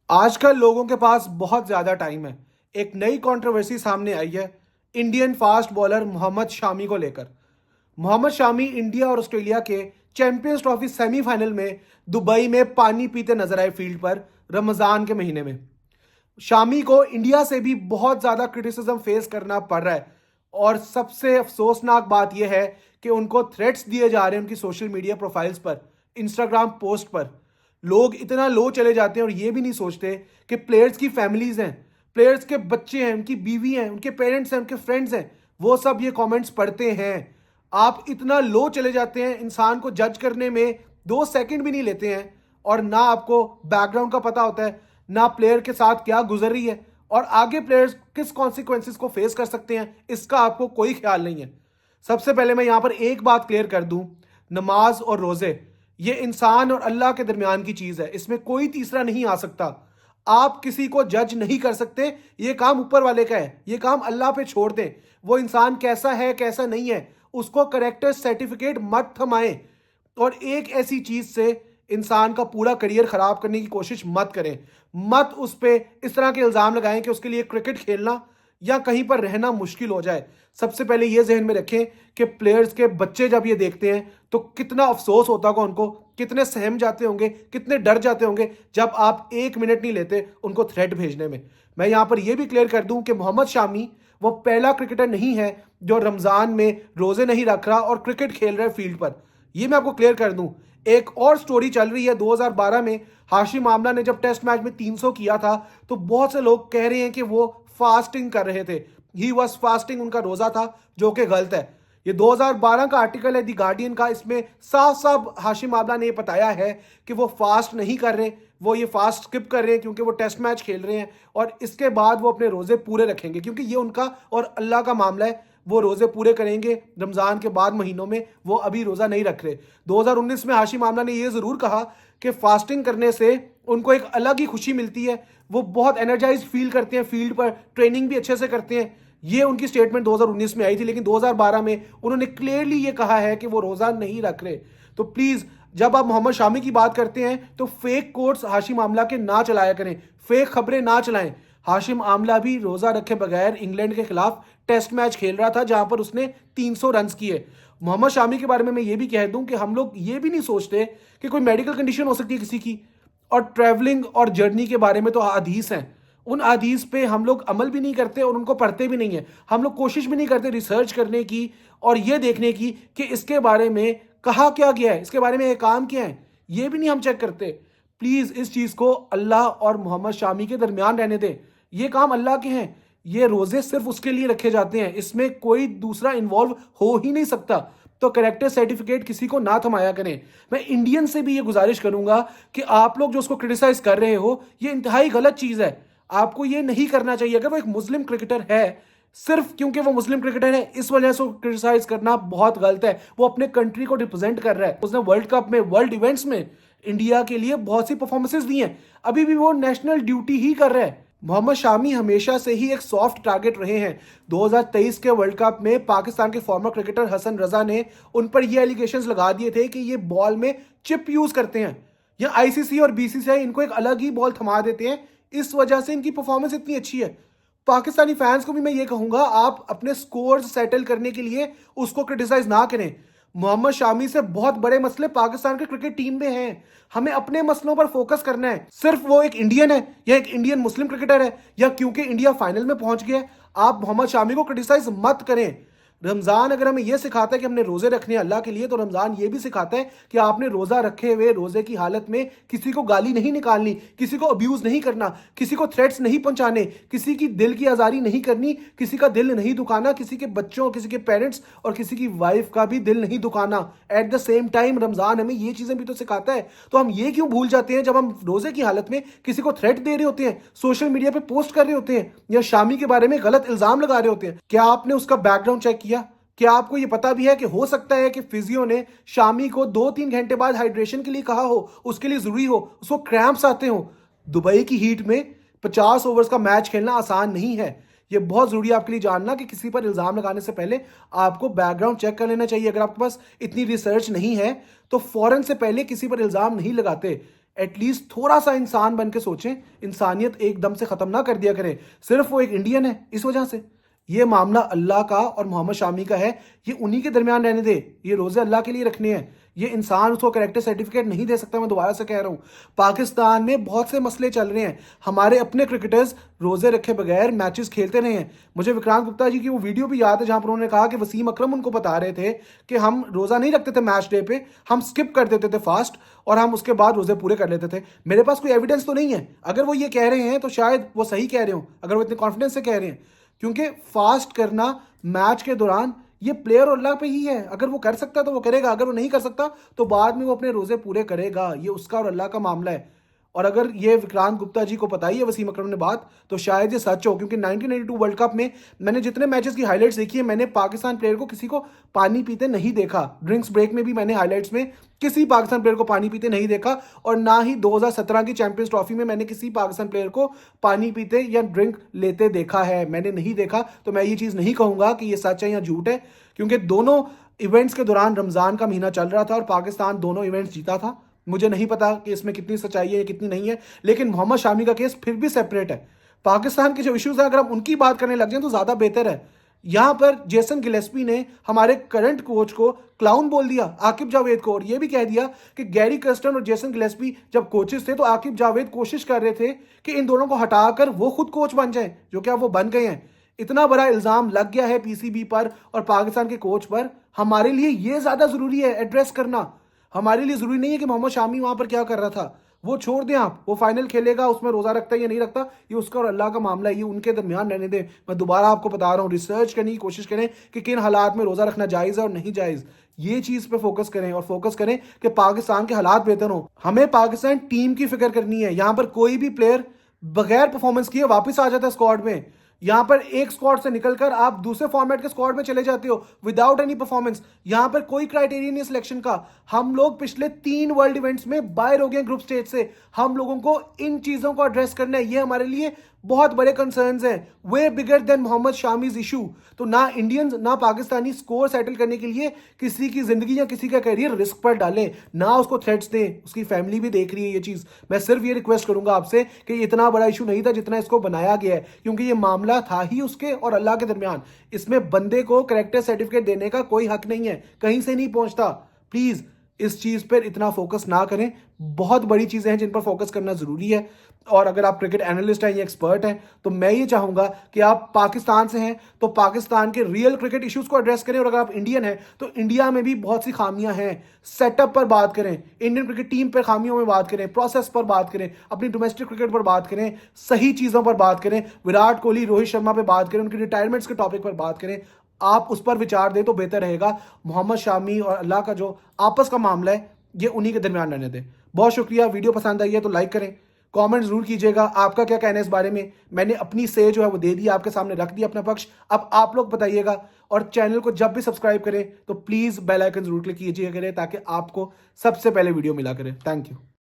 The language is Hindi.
आजकल लोगों के पास बहुत ज़्यादा टाइम है। एक नई कंट्रोवर्सी सामने आई है Indian fast bowler Mohammed Shami को लेकर। मोहम्मद शामी इंडिया और ऑस्ट्रेलिया के चैंपियंस ट्रॉफी सेमीफाइनल में दुबई में पानी पीते नजर आए फील्ड पर रमज़ान के महीने में। शामी को इंडिया से भी बहुत ज़्यादा क्रिटिसिज्म फेस करना पड़ रहा है और सबसे अफसोसनाक बात यह है कि उनको थ्रेट्स दिए जा रहे हैं उनकी सोशल मीडिया प्रोफाइल्स पर, इंस्टाग्राम पोस्ट पर। लोग इतना लो चले जाते हैं और ये भी नहीं सोचते कि प्लेयर्स की फैमिलीज हैं, प्लेयर्स के बच्चे हैं, उनकी बीवी हैं, उनके पेरेंट्स हैं, उनके फ्रेंड्स हैं, वो सब ये कमेंट्स पढ़ते हैं। आप इतना लो चले जाते हैं, इंसान को जज करने में 2 सेकंड भी नहीं लेते हैं और ना आपको बैकग्राउंड का पता होता है, ना प्लेयर के साथ क्या गुजर रही है और आगे प्लेयर्स किस कॉन्सिक्वेंसेस को फेस कर सकते हैं, इसका आपको कोई ख्याल नहीं है। सबसे पहले मैं यहां पर एक बात क्लियर कर दूं, नमाज और रोजे ये इंसान और अल्लाह के दरमियान की चीज है, इसमें कोई तीसरा नहीं आ सकता। आप किसी को जज नहीं कर सकते, ये काम ऊपर वाले का है, ये काम अल्लाह पे छोड़ दें। वो इंसान कैसा है कैसा नहीं है उसको करेक्टर सर्टिफिकेट मत थमाएं और एक ऐसी चीज से इंसान का पूरा करियर खराब करने की कोशिश मत करें। मत उस पे इस तरह के इल्जाम लगाएं कि उसके लिए क्रिकेट खेलना या कहीं पर रहना मुश्किल हो जाए। सबसे पहले ये जहन में रखें कि प्लेयर्स के बच्चे जब ये देखते हैं तो कितना अफसोस होता होगा उनको, कितने सहम जाते होंगे, कितने डर जाते होंगे जब आप 1 मिनट नहीं लेते उनको थ्रेट भेजने में। मैं यहां पर यह भी क्लियर कर दूं कि मोहम्मद शामी वो पहला क्रिकेटर नहीं है जो रमजान में रोजे नहीं रख रहा और क्रिकेट खेल रहा है फील्ड पर। यह मैं आपको क्लियर कर दूं। एक और स्टोरी चल रही है, 2012 में हाशिम आमला ने जब टेस्ट मैच में 300 किया था तो बहुत से लोग कह रहे हैं कि वो फास्टिंग कर रहे थे, ही वॉज फास्टिंग, उनका रोजा था, जो कि गलत है। ये 2012 का आर्टिकल है दी गार्डियन का, इसमें साफ साफ हाशिम आमला ने बताया है कि वो फास्ट नहीं कर रहे, वो ये फास्ट स्किप कर रहे हैं क्योंकि वो टेस्ट मैच खेल रहे हैं और इसके बाद वो अपने रोजे पूरे रखेंगे क्योंकि ये उनका और अल्लाह का मामला है। वो रोजे पूरे करेंगे रमजान के बाद महीनों में, वो अभी रोजा नहीं रख रहे। 2019 में हाशिम आमला ने यह जरूर कहा कि फास्टिंग करने से उनको एक अलग ही खुशी मिलती है, वो बहुत एनर्जाइज फील करते हैं, फील्ड पर ट्रेनिंग भी अच्छे से करते हैं। ये उनकी स्टेटमेंट 2019 में आई थी, लेकिन 2012 में उन्होंने क्लियरली ये कहा है कि वो रोजा नहीं रख रहे। तो प्लीज जब आप मोहम्मद शामी की बात करते हैं तो फेक कोट्स हाशिम आमला के ना चलाया करें, फेक खबरें ना चलाएं। हाशिम आमला भी रोजा रखे बगैर इंग्लैंड के खिलाफ टेस्ट मैच खेल रहा था जहां पर उसने 300 रन किए। मोहम्मद शामी के बारे में मैं ये भी कह दूं कि हम लोग ये भी नहीं सोचते कि कोई मेडिकल कंडीशन हो सकती है किसी की, और ट्रैवलिंग और जर्नी के बारे में तो हदीस हैं, उन हदीस पे हम लोग अमल भी नहीं करते और उनको पढ़ते भी नहीं है। हम लोग कोशिश भी नहीं करते रिसर्च करने की और ये देखने की कि इसके बारे में कहा क्या गया है, इसके बारे में एक काम क्या है, ये भी नहीं हम चेक करते। प्लीज इस चीज को अल्लाह और मोहम्मद शामी के दरमियान रहने दें। ये काम अल्लाह के हैं, ये रोजे सिर्फ उसके लिए रखे जाते हैं, इसमें कोई दूसरा इन्वॉल्व हो ही नहीं सकता। तो करेक्टर सर्टिफिकेट किसी को ना थमाया करें। मैं इंडियन से भी ये गुजारिश करूंगा कि आप लोग जो उसको क्रिटिसाइज कर रहे हो ये इंतहाई गलत चीज है, आपको ये नहीं करना चाहिए। अगर वो एक मुस्लिम क्रिकेटर है, सिर्फ क्योंकि वो मुस्लिम क्रिकेटर है इस वजह से क्रिटिसाइज करना बहुत गलत है। वो अपने कंट्री को रिप्रेजेंट कर रहा है, उसने वर्ल्ड कप में, वर्ल्ड इवेंट्स में इंडिया के लिए बहुत सी परफॉर्मेंसेस दी हैं, अभी भी वो नेशनल ड्यूटी ही कर रहा है। मोहम्मद शामी हमेशा से ही एक सॉफ्ट टारगेट रहे हैं। 2023 के वर्ल्ड कप में पाकिस्तान के फॉर्मर क्रिकेटर हसन रजा ने उन पर ये एलिगेशंस लगा दिए थे कि ये बॉल में चिप यूज करते हैं, या आईसीसी और बीसीसीआई इनको एक अलग ही बॉल थमा देते हैं, इस वजह से इनकी परफॉर्मेंस इतनी अच्छी है। पाकिस्तानी फैंस को भी मैं ये कहूंगा, आप अपने स्कोर्स सेटल करने के लिए उसको क्रिटिसाइज ना करें। मोहम्मद शामी से बहुत बड़े मसले पाकिस्तान के क्रिकेट टीम में हैं, हमें अपने मसलों पर फोकस करना है। सिर्फ वो एक इंडियन है या एक इंडियन मुस्लिम क्रिकेटर है या क्योंकि इंडिया फाइनल में पहुंच गया आप मोहम्मद शामी को क्रिटिसाइज मत करें। रमजान अगर हमें यह सिखाता है कि हमने रोजे रखने अल्लाह के लिए, तो रमजान ये भी सिखाता है कि आपने रोजा रखे हुए रोजे की हालत में किसी को गाली नहीं निकालनी, किसी को अब्यूज नहीं करना, किसी को थ्रेट्स नहीं पहुंचाने, किसी की दिल की आजारी नहीं करनी, किसी का दिल नहीं दुखाना, किसी के बच्चों, किसी के पेरेंट्स और किसी की वाइफ का भी दिल नहीं दुखाना। At the same time Ramzan हमें ये चीजें भी तो सिखाता है। तो हम ये क्यों भूल जाते हैं जब हम रोजे की हालत में किसी को थ्रेट दे रहे होते हैं, सोशल मीडिया पे पोस्ट कर रहे होते हैं या शामी के बारे में गलत इल्जाम लगा रहे होते हैं। क्या आपने उसका बैकग्राउंड चेक किया? क्या आपको यह पता भी है कि हो सकता है कि फिजियो ने शामी को 2-3 घंटे बाद हाइड्रेशन के लिए कहा हो, उसके लिए जरूरी हो, उसको क्रैम्प्स आते हो। दुबई की हीट में 50 ओवर्स का मैच खेलना आसान नहीं है। यह बहुत जरूरी है आपके लिए जानना कि किसी पर इल्जाम लगाने से पहले आपको बैकग्राउंड चेक कर लेना चाहिए। अगर आपके पास इतनी रिसर्च नहीं है तो फौरन से पहले किसी पर इल्जाम नहीं लगाते। एटलीस्ट थोड़ा सा इंसान बन के सोचें, इंसानियत एकदम से खत्म ना कर दिया करें सिर्फ वो एक इंडियन है इस वजह से। ये मामला अल्लाह का और मोहम्मद शामी का है, ये उन्हीं के दरमियान रहने दे, ये रोजे अल्लाह के लिए रखने हैं। ये इंसान उसको कैरेक्टर सर्टिफिकेट नहीं दे सकता, मैं दोबारा से कह रहा हूँ। पाकिस्तान में बहुत से मसले चल रहे हैं, हमारे अपने क्रिकेटर्स रोजे रखे बगैर मैचेस खेलते रहे हैं। मुझे विक्रांत गुप्ता जी की वो वीडियो भी याद है जहां पर उन्होंने कहा कि वसीम अकरम उनको बता रहे थे कि हम रोजा नहीं रखते थे मैच डे पे, हम स्किप कर देते थे फास्ट और हम उसके बाद रोजे पूरे कर लेते थे। मेरे पास कोई एविडेंस तो नहीं है, अगर वो ये कह रहे हैं तो शायद वो सही कह रहे हो, अगर वो इतने कॉन्फिडेंस से कह रहे हैं, क्योंकि फास्ट करना मैच के दौरान ये प्लेयर और अल्लाह पे ही है। अगर वो कर सकता तो वो करेगा, अगर वो नहीं कर सकता तो बाद में वो अपने रोजे पूरे करेगा, ये उसका और अल्लाह का मामला है। और अगर ये विक्रांत गुप्ता जी को पता ही है वसीम अकरम ने बात, तो शायद ये सच हो, क्योंकि 1992 वर्ल्ड कप में मैंने जितने मैचेस की हाइलाइट्स देखी है, मैंने पाकिस्तान प्लेयर को किसी को पानी पीते नहीं देखा। ड्रिंक्स ब्रेक में भी मैंने हाइलाइट्स में किसी पाकिस्तान प्लेयर को पानी पीते नहीं देखा, और ना ही 2017 की चैंपियंस ट्रॉफी में मैंने किसी पाकिस्तान प्लेयर को पानी पीते या ड्रिंक लेते देखा है, मैंने नहीं देखा। तो मैं ये चीज़ नहीं कहूँगा कि ये सच है या झूठ है, क्योंकि दोनों इवेंट्स के दौरान रमज़ान का महीना चल रहा था और पाकिस्तान दोनों इवेंट्स जीता था। मुझे नहीं पता कि इसमें कितनी सच्चाई है या कितनी नहीं है, लेकिन मोहम्मद शामी का केस फिर भी सेपरेट है। पाकिस्तान के जो इश्यूज है अगर हम उनकी बात करने लग जाए तो ज़्यादा बेहतर है। यहां पर जेसन गिलेस्पी ने हमारे करंट कोच को क्लाउन बोल दिया, आकिब जावेद को, और यह भी कह दिया कि गैरी कर्स्टन और जेसन गिलेस्पी जब कोचेस थे तो आकिब जावेद कोशिश कर रहे थे कि इन दोनों को हटाकर वो खुद कोच बन जाए, जो कि अब वो बन गए हैं। इतना बड़ा इल्जाम लग गया है पीसीबी पर और पाकिस्तान के कोच पर। हमारे लिए यह ज्यादा जरूरी है एड्रेस करना। हमारे लिए जरूरी नहीं है कि मोहम्मद शामी वहां पर क्या कर रहा था, वो छोड़ दें आप, वो फाइनल खेलेगा, उसमें रोजा रखता है या नहीं रखता, ये उसका और अल्लाह का मामला है, ये उनके दरमियान रहने दें। मैं दोबारा आपको बता रहा हूँ, रिसर्च करने की कोशिश करें कि किन हालात में रोजा रखना जायज़ है और नहीं जायज़। ये चीज पे फोकस करें और फोकस करें कि पाकिस्तान के हालात बेहतर हो। हमें पाकिस्तान टीम की फिक्र करनी है। यहां पर कोई भी प्लेयर बगैर परफॉर्मेंस किए वापस आ जाता है स्क्वाड में। यहां पर एक स्क्वाड से निकलकर आप दूसरे फॉर्मेट के स्क्वाड में चले जाते हो विदाउट एनी परफॉर्मेंस। यहां पर कोई क्राइटेरिया नहीं सिलेक्शन का। हम लोग पिछले 3 वर्ल्ड इवेंट्स में बाहर हो गए ग्रुप स्टेज से। हम लोगों को इन चीजों को एड्रेस करना है, ये हमारे लिए बहुत बड़े कंसर्न्स हैं, वे बिगर देन मोहम्मद शामीज इशू। तो ना इंडियंस ना पाकिस्तानी स्कोर सेटल करने के लिए किसी की जिंदगी या किसी का करियर रिस्क पर डालें, ना उसको थ्रेट्स दें। उसकी फैमिली भी देख रही है ये चीज। मैं सिर्फ ये रिक्वेस्ट करूंगा आपसे कि इतना बड़ा इशू नहीं था जितना इसको बनाया गया है, क्योंकि ये मामला था ही उसके और अल्लाह के दरमियान। इसमें बंदे को कैरेक्टर सर्टिफिकेट देने का कोई हक नहीं है, कहीं से नहीं पहुंचता। प्लीज इस चीज पर इतना फोकस ना करें। बहुत बड़ी चीजें हैं जिन पर फोकस करना जरूरी है। और अगर आप क्रिकेट एनालिस्ट हैं या एक्सपर्ट हैं तो मैं ये चाहूंगा कि आप पाकिस्तान से हैं तो पाकिस्तान के रियल क्रिकेट इश्यूज को एड्रेस करें, और अगर आप इंडियन हैं तो इंडिया में भी बहुत सी खामियां हैं। सेटअप पर बात करें, इंडियन क्रिकेट टीम पर खामियों में बात करें, प्रोसेस पर बात करें, अपनी डोमेस्टिक क्रिकेट पर बात करें, सही चीजों पर बात करें, विराट कोहली रोहित शर्मा पर बात करें, उनकी रिटायरमेंट्स के टॉपिक पर बात करें। आप उस पर विचार दें तो बेहतर रहेगा। मोहम्मद शामी और अल्लाह का जो आपस का मामला है ये उन्हीं के दरमियान रहने दें। बहुत शुक्रिया। वीडियो पसंद आई है तो लाइक करें, कमेंट जरूर कीजिएगा आपका क्या कहना है इस बारे में। मैंने अपनी से जो है वो दे दी, आपके सामने रख दी अपना पक्ष, अब आप लोग बताइएगा। और चैनल को जब भी सब्सक्राइब करें तो प्लीज बेल आइकन जरूर क्लिक कीजिएगा करें ताकि आपको सबसे पहले वीडियो मिला करे। Thank you.